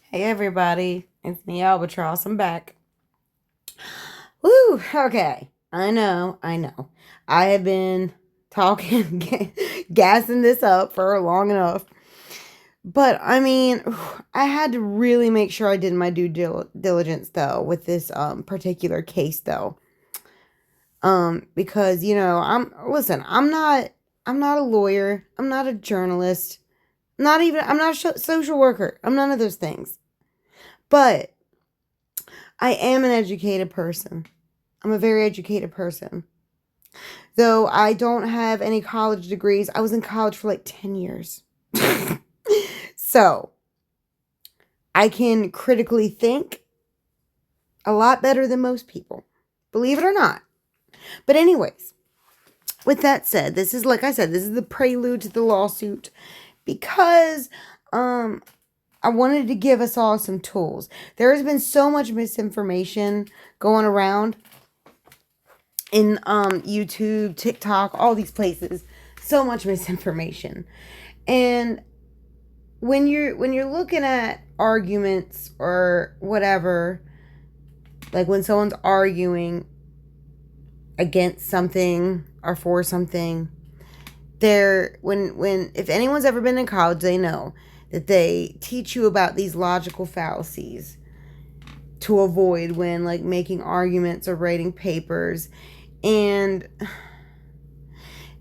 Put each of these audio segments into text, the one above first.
Hey everybody, it's me Albatross. I'm back. Woo, okay. I know. I have been talking, gassing this up for long enough. But I mean, I had to really make sure I did my due diligence though with this particular case though. Because I'm not a lawyer, I'm not a journalist, I'm not a social worker. I'm none of those things. But I am an educated person. I'm a very educated person. Though I don't have any college degrees, I was in college for like 10 years. So I can critically think a lot better than most people, believe it or not. But, anyways, with that said, this is, like I said, this is the prelude to the lawsuit because I wanted to give us all some tools. There has been so much misinformation going around in YouTube, TikTok, all these places. So much misinformation. And when you're looking at arguments or whatever, like when someone's arguing against something or for something, if anyone's ever been in college, they know that they teach you about these logical fallacies to avoid when like making arguments or writing papers. And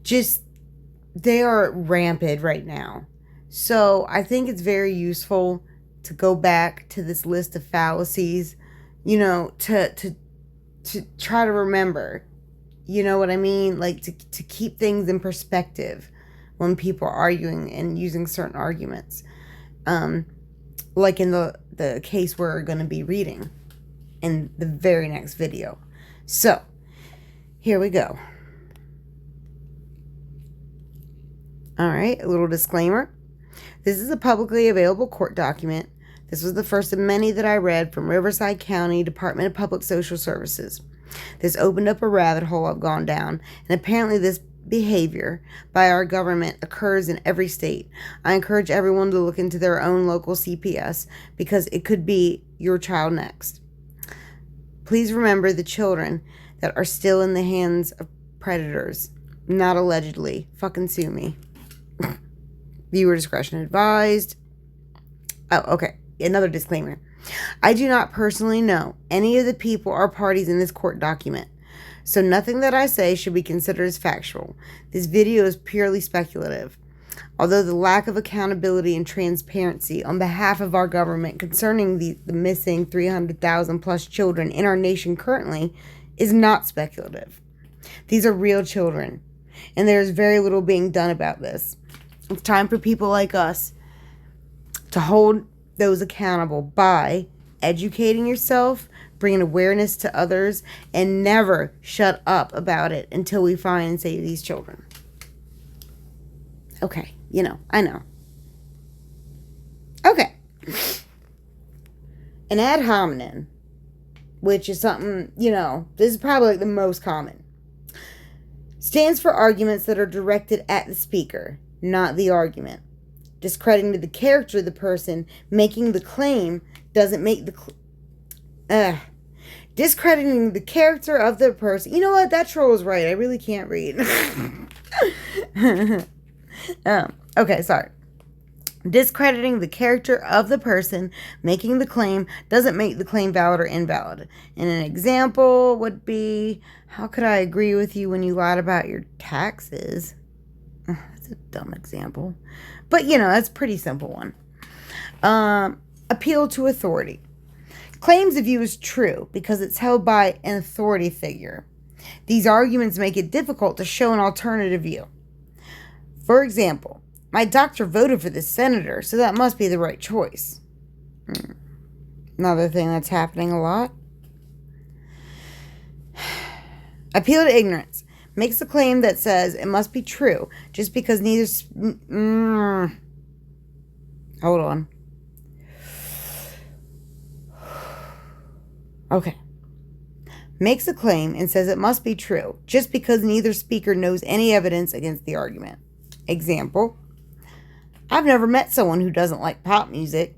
just they are rampant right now. So I think it's very useful to go back to this list of fallacies, to try to remember, you know what I mean? Like to keep things in perspective when people are arguing and using certain arguments. Like in the case we're going to be reading in the very next video. So, here we go. All right, a little disclaimer. This is a publicly available court document. This was the first of many that I read from Riverside County Department of Public Social Services. This opened up a rabbit hole I've gone down, and apparently this behavior by our government occurs in every state. I encourage everyone to look into their own local CPS because it could be your child next. Please remember the children that are still in the hands of predators, not allegedly. Fucking sue me. Viewer discretion advised. Oh, okay. Another disclaimer. I do not personally know any of the people or parties in this court document, so nothing that I say should be considered as factual. This video is purely speculative. Although the lack of accountability and transparency on behalf of our government concerning the missing 300,000 plus children in our nation currently is not speculative. These are real children, and there is very little being done about this. It's time for people like us to hold those accountable by educating yourself, bringing awareness to others, and never shut up about it until we find and save these children. Okay, I know. Okay. An ad hominem, which is something, this is probably like the most common, stands for arguments that are directed at the speaker, not the argument. Discrediting the character of the person making the claim doesn't make discrediting the character of the person. You know what? That troll is right. I really can't read. Okay, sorry. Discrediting the character of the person making the claim doesn't make the claim valid or invalid. And an example would be, how could I agree with you when you lied about your taxes? That's a dumb example. But, that's a pretty simple one. Appeal to authority. Claims a view is true because it's held by an authority figure. These arguments make it difficult to show an alternative view. For example, my doctor voted for this senator, so that must be the right choice. Another thing that's happening a lot. Appeal to ignorance. Makes a claim that says it must be true just because neither... Hold on. Okay. Makes a claim and says it must be true just because neither speaker knows any evidence against the argument. Example. I've never met someone who doesn't like pop music.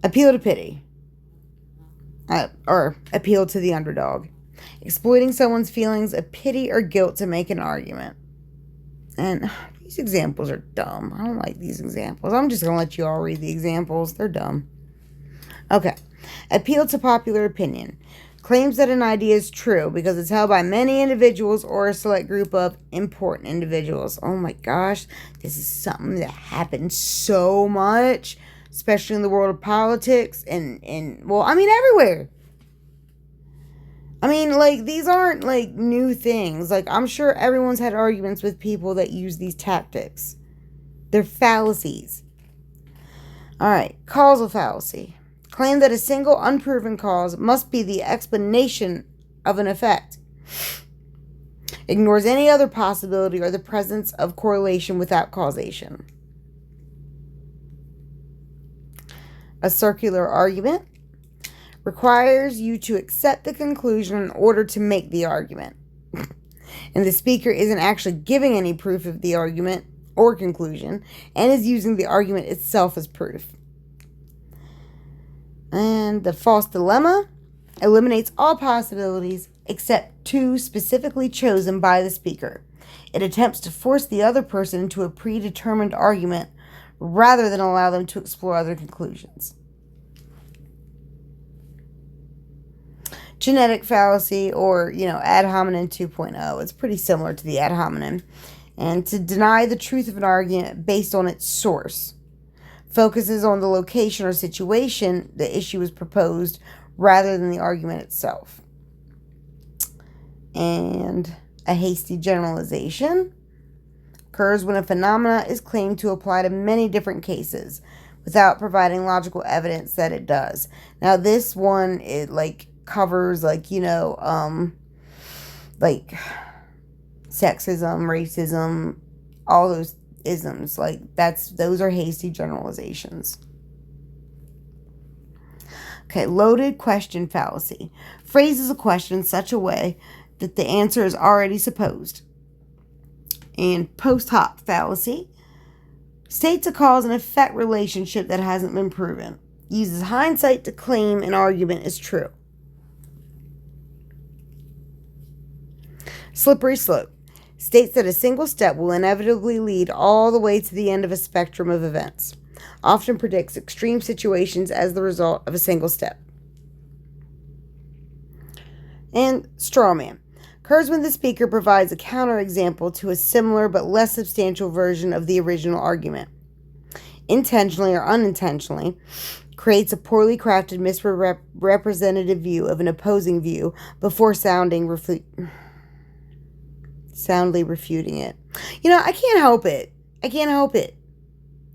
Appeal to pity. Or appeal to the underdog. Exploiting someone's feelings of pity or guilt to make an argument. And these examples are dumb. I don't like these examples. I'm just going to let you all read the examples. They're dumb. Okay. Appeal to popular opinion. Claims that an idea is true because it's held by many individuals or a select group of important individuals. Oh my gosh. This is something that happens so much, especially in the world of politics and well, I mean, everywhere. I mean, like, these aren't, like, new things. Like, I'm sure everyone's had arguments with people that use these tactics. They're fallacies. All right, causal fallacy. Claim that a single unproven cause must be the explanation of an effect. Ignores any other possibility or the presence of correlation without causation. A circular argument. Requires you to accept the conclusion in order to make the argument. And the speaker isn't actually giving any proof of the argument or conclusion and is using the argument itself as proof. And the false dilemma eliminates all possibilities except two specifically chosen by the speaker. It attempts to force the other person into a predetermined argument rather than allow them to explore other conclusions. Genetic fallacy, or, ad hominem 2.0. It's pretty similar to the ad hominem. And to deny the truth of an argument based on its source. Focuses on the location or situation the issue is proposed rather than the argument itself. And a hasty generalization occurs when a phenomena is claimed to apply to many different cases without providing logical evidence that it does. Now, this one, it, covers sexism, racism, all those isms. Those are hasty generalizations. Okay, loaded question fallacy. Phrases a question in such a way that the answer is already supposed. And post hoc fallacy states a cause and effect relationship that hasn't been proven. Uses hindsight to claim an argument is true. Slippery slope states that a single step will inevitably lead all the way to the end of a spectrum of events. Often predicts extreme situations as the result of a single step. And straw man occurs when the speaker provides a counterexample to a similar but less substantial version of the original argument. Intentionally or unintentionally creates a poorly crafted misrepresentative view of an opposing view before soundly refuting it. I can't help it.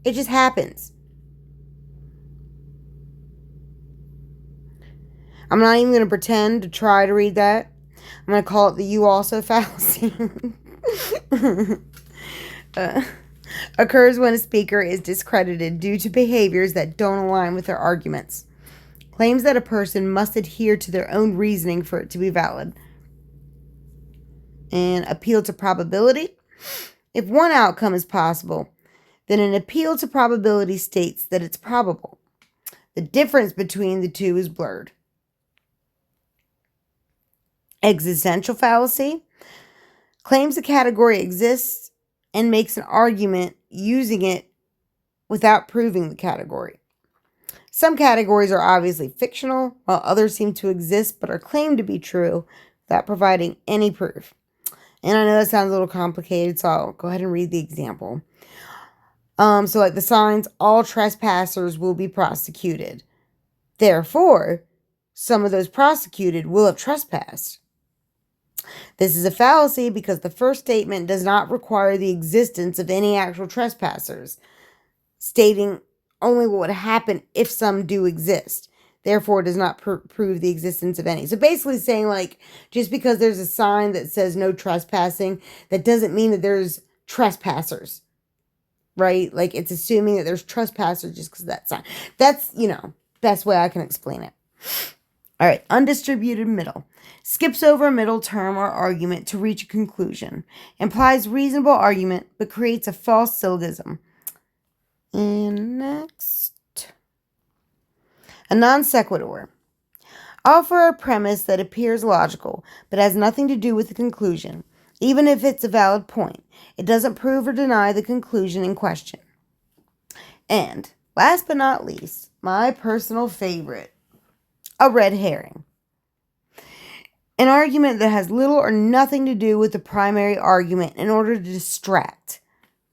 It just happens. I'm not even going to pretend to try to read that. I'm going to call it the you also fallacy. Occurs when a speaker is discredited due to behaviors that don't align with their arguments. Claims that a person must adhere to their own reasoning for it to be valid. And appeal to probability. If one outcome is possible, then an appeal to probability states that it's probable. The difference between the two is blurred. Existential fallacy claims a category exists and makes an argument using it without proving the category. Some categories are obviously fictional, while others seem to exist but are claimed to be true without providing any proof. And I know that sounds a little complicated, so I'll go ahead and read the example. The signs, all trespassers will be prosecuted. Therefore, some of those prosecuted will have trespassed. This is a fallacy because the first statement does not require the existence of any actual trespassers, stating only what would happen if some do exist. Therefore, it does not prove the existence of any. So basically saying, just because there's a sign that says no trespassing, that doesn't mean that there's trespassers, right? It's assuming that there's trespassers just because of that sign. That's, best way I can explain it. All right, undistributed middle. Skips over a middle term or argument to reach a conclusion. Implies reasonable argument, but creates a false syllogism. And next. A non sequitur. Offer a premise that appears logical, but has nothing to do with the conclusion. Even if it's a valid point, it doesn't prove or deny the conclusion in question. And, last but not least, my personal favorite, a red herring. An argument that has little or nothing to do with the primary argument in order to distract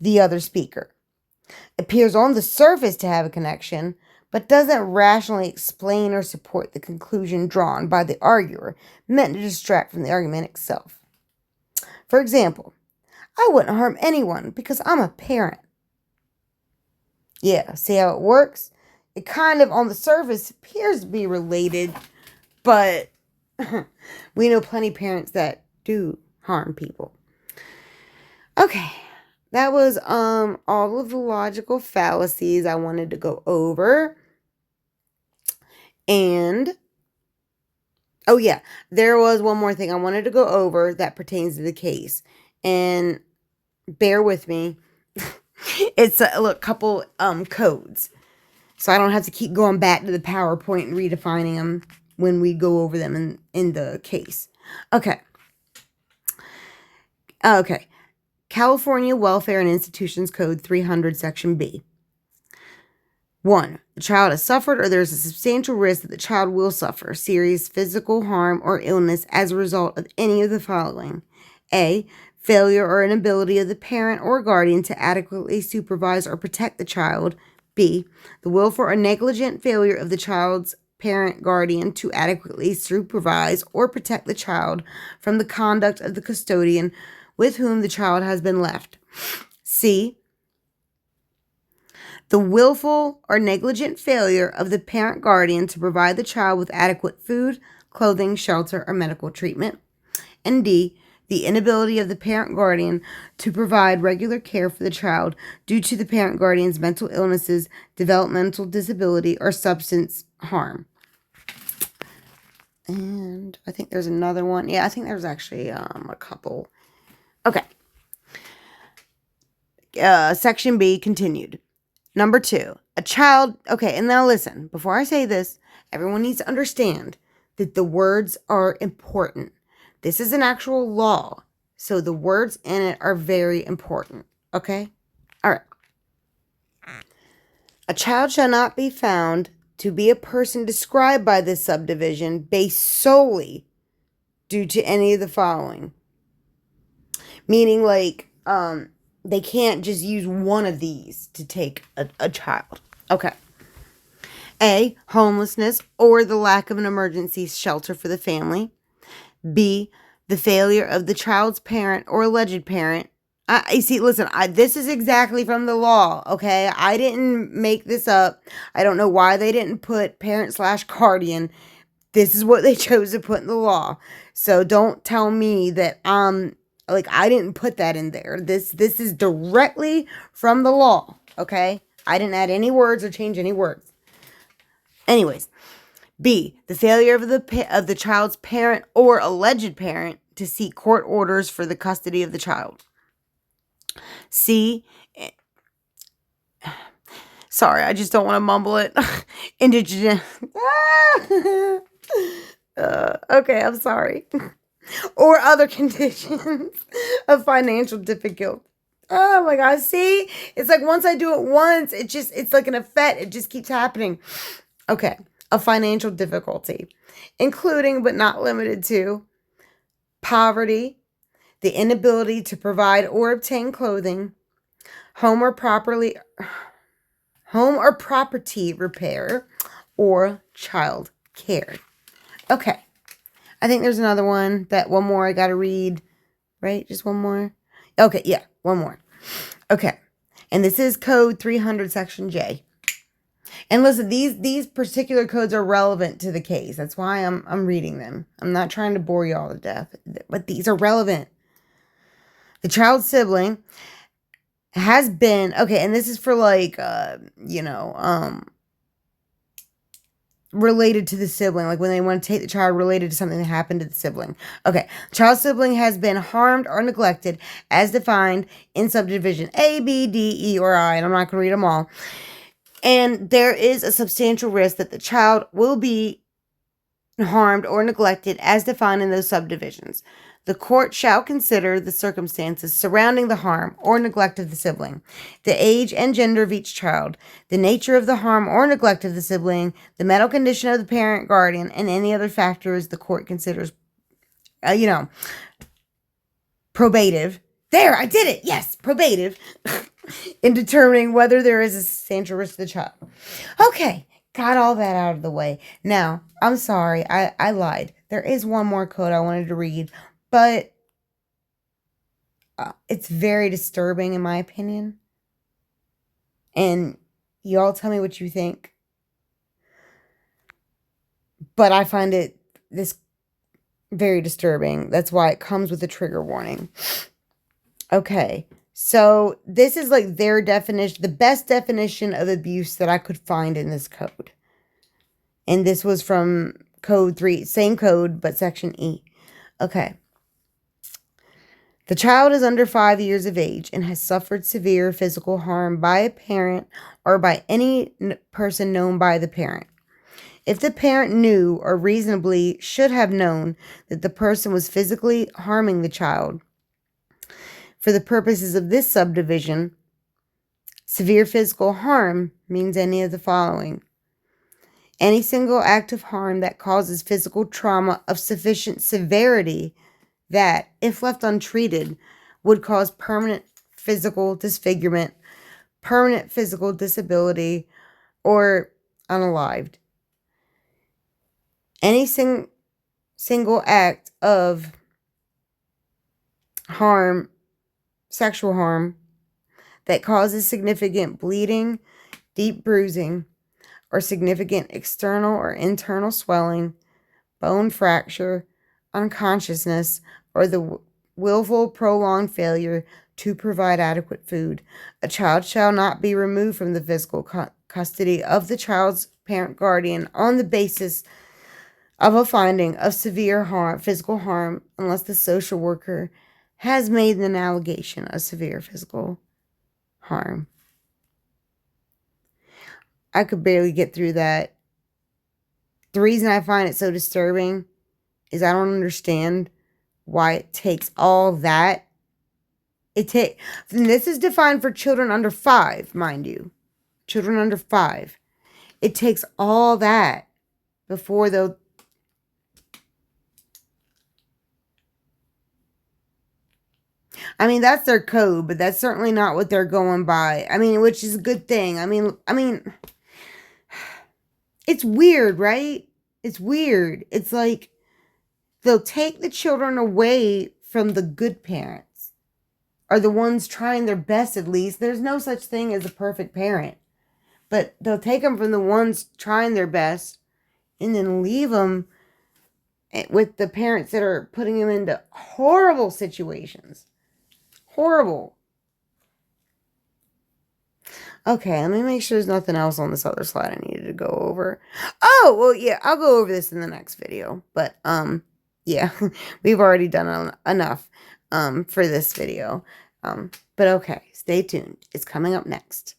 the other speaker. Appears on the surface to have a connection, but doesn't rationally explain or support the conclusion drawn by the arguer, meant to distract from the argument itself. For example, I wouldn't harm anyone because I'm a parent. Yeah, see how it works? It kind of on the surface appears to be related, but we know plenty of parents that do harm people. Okay, that was all of the logical fallacies I wanted to go over. And oh yeah, there was one more thing I wanted to go over that pertains to the case. And bear with me. It's a couple codes. So I don't have to keep going back to the PowerPoint and redefining them when we go over them in the case. Okay. California Welfare and Institutions Code 300, Section B. 1. The child has suffered or there is a substantial risk that the child will suffer serious physical harm or illness as a result of any of the following. A. Failure or inability of the parent or guardian to adequately supervise or protect the child. B. The willful or negligent failure of the child's parent guardian to adequately supervise or protect the child from the conduct of the custodian with whom the child has been left. C. The willful or negligent failure of the parent guardian to provide the child with adequate food, clothing, shelter, or medical treatment. And D. The inability of the parent guardian to provide regular care for the child due to the parent guardian's mental illnesses, developmental disability, or substance harm. And I think there's another one. Yeah, I think there's actually a couple. Okay. Section B continued. Number 2, a child. Okay, and now listen. Before I say this, everyone needs to understand that the words are important. This is an actual law, so the words in it are very important. Okay? All right. A child shall not be found to be a person described by this subdivision based solely due to any of the following. Meaning, like, they can't just use one of these to take a child. Okay. A, homelessness or the lack of an emergency shelter for the family. B, the failure of the child's parent or alleged parent. This is exactly from the law, okay? I didn't make this up. I don't know why they didn't put parent/guardian. This is what they chose to put in the law. So don't tell me that I didn't put that in there. This is directly from the law, okay? I didn't add any words or change any words. Anyways, B, the failure of the child's parent or alleged parent to seek court orders for the custody of the child. C, sorry, I just don't want to mumble it. Indigent. Okay, I'm sorry. Or other conditions of financial difficulty. Oh my God, see? It's like once I do it once, it's like an effect. It just keeps happening. Okay, a financial difficulty, including but not limited to poverty, the inability to provide or obtain clothing, home or property repair, or child care. Okay. I think there's another one, one more I got to read, right? Just one more. Okay, yeah, one more. Okay. And this is code 300 section J. And listen, these particular codes are relevant to the case. That's why I'm reading them. I'm not trying to bore you all to death, but these are relevant. The child's sibling has been, okay, and this is for related to the sibling, like when they want to take the child related to something that happened to the sibling. Okay, child's sibling has been harmed or neglected as defined in subdivision A, B, D, E, or I, and I'm not going to read them all. And there is a substantial risk that the child will be harmed or neglected as defined in those subdivisions. The court shall consider the circumstances surrounding the harm or neglect of the sibling, the age and gender of each child, the nature of the harm or neglect of the sibling, the mental condition of the parent, guardian, and any other factors the court considers, probative. There, I did it. Yes, probative in determining whether there is a substantial risk to the child. Okay, got all that out of the way. Now, I'm sorry, I lied. There is one more code I wanted to read, but it's very disturbing in my opinion. And you all tell me what you think. But I find this very disturbing. That's why it comes with a trigger warning. Okay, so this is like their definition, the best definition of abuse that I could find in this code. And this was from code 3, same code, but section E. Okay. The child is under 5 years of age and has suffered severe physical harm by a parent or by any person known by the parent. If the parent knew or reasonably should have known that the person was physically harming the child, for the purposes of this subdivision, severe physical harm means any of the following. Any single act of harm that causes physical trauma of sufficient severity that, if left untreated, would cause permanent physical disfigurement, permanent physical disability, or unalived. Any single act of harm, sexual harm, that causes significant bleeding, deep bruising, or significant external or internal swelling, bone fracture, unconsciousness, or the willful prolonged failure to provide adequate food. A child shall not be removed from the physical custody of the child's parent guardian on the basis of a finding of severe harm, physical harm, unless the social worker has made an allegation of severe physical harm. I could barely get through that. The reason I find it so disturbing is I don't understand why it takes all that. This is defined for children under 5, mind you. Children under 5. It takes all that before they'll... I mean, that's their code, but that's certainly not what they're going by. I mean, which is a good thing. I mean, it's weird, right? It's weird. It's like they'll take the children away from the good parents, or the ones trying their best at least. There's no such thing as a perfect parent. But they'll take them from the ones trying their best and then leave them with the parents that are putting them into horrible situations. Horrible. Okay, let me make sure there's nothing else on this other slide I needed to go over. Oh, well, yeah, I'll go over this in the next video. But, yeah, we've already done enough for this video. But okay, stay tuned. It's coming up next.